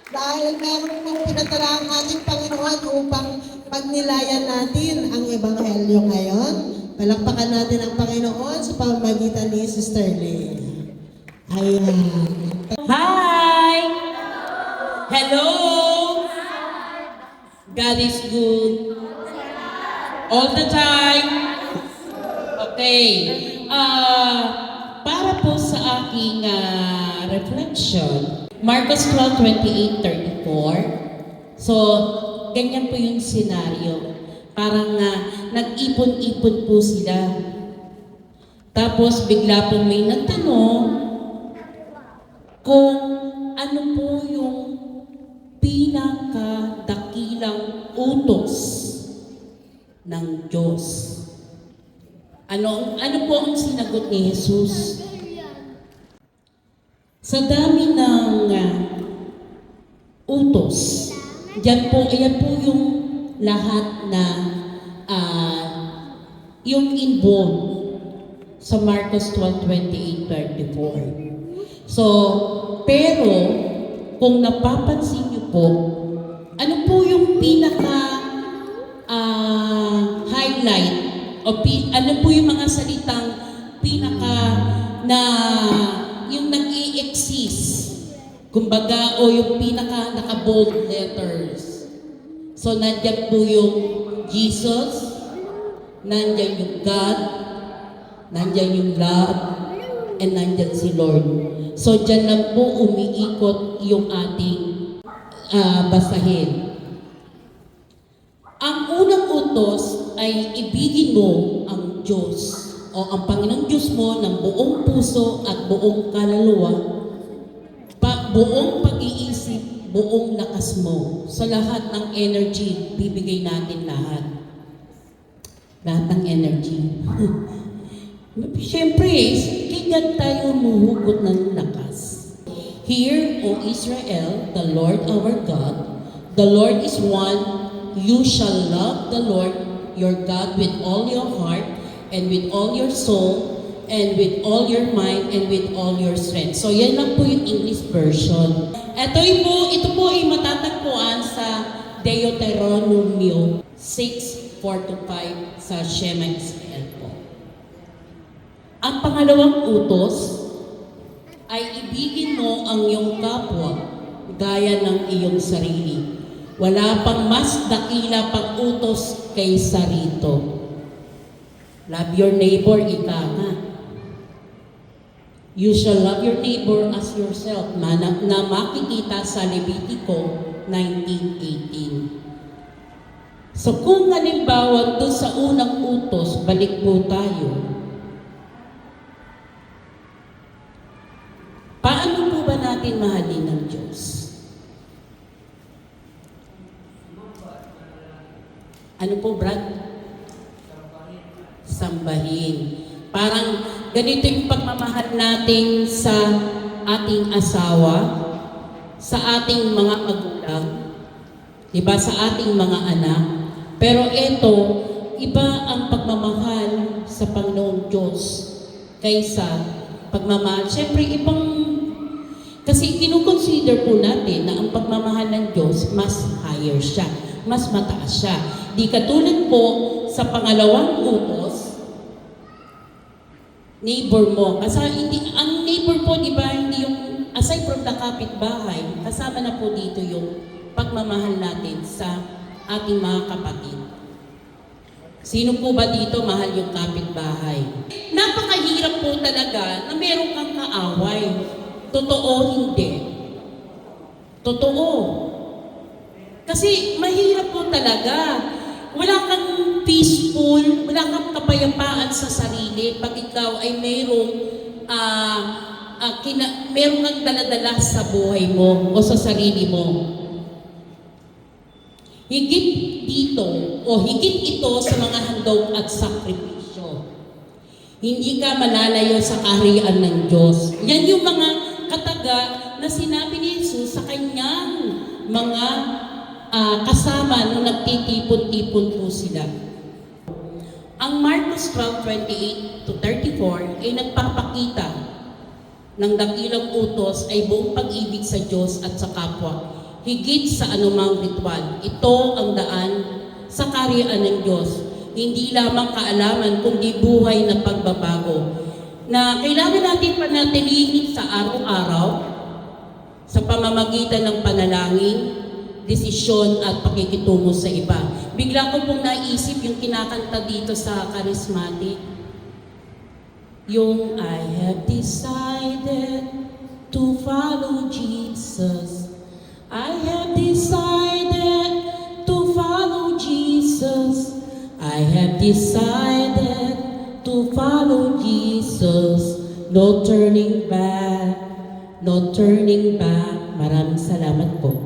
Dahil meron pong pinadala ang ating Panginoon upang pagnilayan natin ang Ebanghelyo ngayon. Palakpakan natin ang Panginoon sa pamamagitan ni Sister Lee. Ayan. Hi! Hello! God is good. All the time. Okay. Para po sa aking reflection, Marcos 12:28-34. So, ganyan po yung senaryo. Parang nag-ipon-ipon po sila. Tapos bigla po may nagtanong kung ano po yung pinakadakilang utos ng Diyos. Ano po ang sinagot ni Jesus? Sa dami ng utos, ayan po yung lahat na yung involved sa Marcos 12:28-34. So, pero kung napapansin niyo po, ano po yung highlight o ano po yung mga salitang na yung nag-i-exist, kumbaga, o yung naka-bold letters. So, nandiyan po yung Jesus, nandiyan yung God, nandiyan yung love, and nandiyan si Lord. So, dyan lang po umiikot yung ating basahin. Ang unang utos ay ibigin mo ang Diyos o ang Panginoong Diyos mo ng buong puso at buong kaluluwa, buong pag-iisip, buong lakas mo. Sa lahat ng energy, bibigay natin lahat. Lahat ng energy. Siyempre, kay God tayo muhugot ng lakas. Hear, O Israel, the Lord our God, the Lord is one. You shall love the Lord your God with all your heart, and with all your soul, and with all your mind, and with all your strength. So yan lang po yung English version. Ito po ay matatagpuan sa Deuteronomio 6:4-5 sa Shema Israel po. Ang pangalawang utos ay ibigin mo ang iyong kapwa gaya ng iyong sarili. Wala pang mas dakila pang utos kaysa rito. Love your neighbor, ika nga. You shall love your neighbor as yourself, na makikita sa Levitico 19:18. So kung halimbawa doon sa unang utos, balik po tayo. Paano po ba natin mahalin ng Diyos? Ano po, Brad? Sambahin. Parang ganito yung pagmamahal natin sa ating asawa, sa ating mga magulang, diba, sa ating mga anak. Pero ito, iba ang pagmamahal sa Panginoong Diyos kaysa pagmamahal. Siyempre, kasi kinukonsider po natin na ang pagmamahal ng Diyos mas higher siya, mas mataas siya. Di katulad po sa pangalawang utos, neighbor mo. Kasi ang neighbor po, di ba, hindi yung, aside from the kapitbahay, kasama na po dito yung pagmamahal natin sa ating mga kapatid. Sino po ba dito mahal yung kapitbahay? Napakahirap po talaga na meron kang kaaway. Totoo, hindi. Totoo. Kasi mahirap po talaga. Wala kang peaceful, wala kang kapayapaan sa sarili pag ikaw ay merong kang daladala sa buhay mo o sa sarili mo. Higit dito o higit ito sa mga handog at sakripisyo. Hindi ka malalayo sa kaharian ng Diyos. Yan yung mga kataga na sinabi ni Jesus sa kanyang mga kasama nung nagtitipon-tipon po sila. Ang Marcos 12:28-34 ay nagpapakita ng dakilang utos ay buong pag-ibig sa Diyos at sa kapwa. higit sa anumang ritual. Ito ang daan sa kaharian ng Diyos. Hindi lamang kaalaman, kundi buhay na pagbabago na kailangan natin panatilihin sa araw-araw sa pamamagitan ng panalangin, desisyon at pakikitungo sa iba. Bigla ko pong naisip yung kinakanta dito sa charismatic. Yung I have decided to follow Jesus. I have decided to follow Jesus. I have decided to follow Jesus. No turning back, no turning back. Maraming salamat po.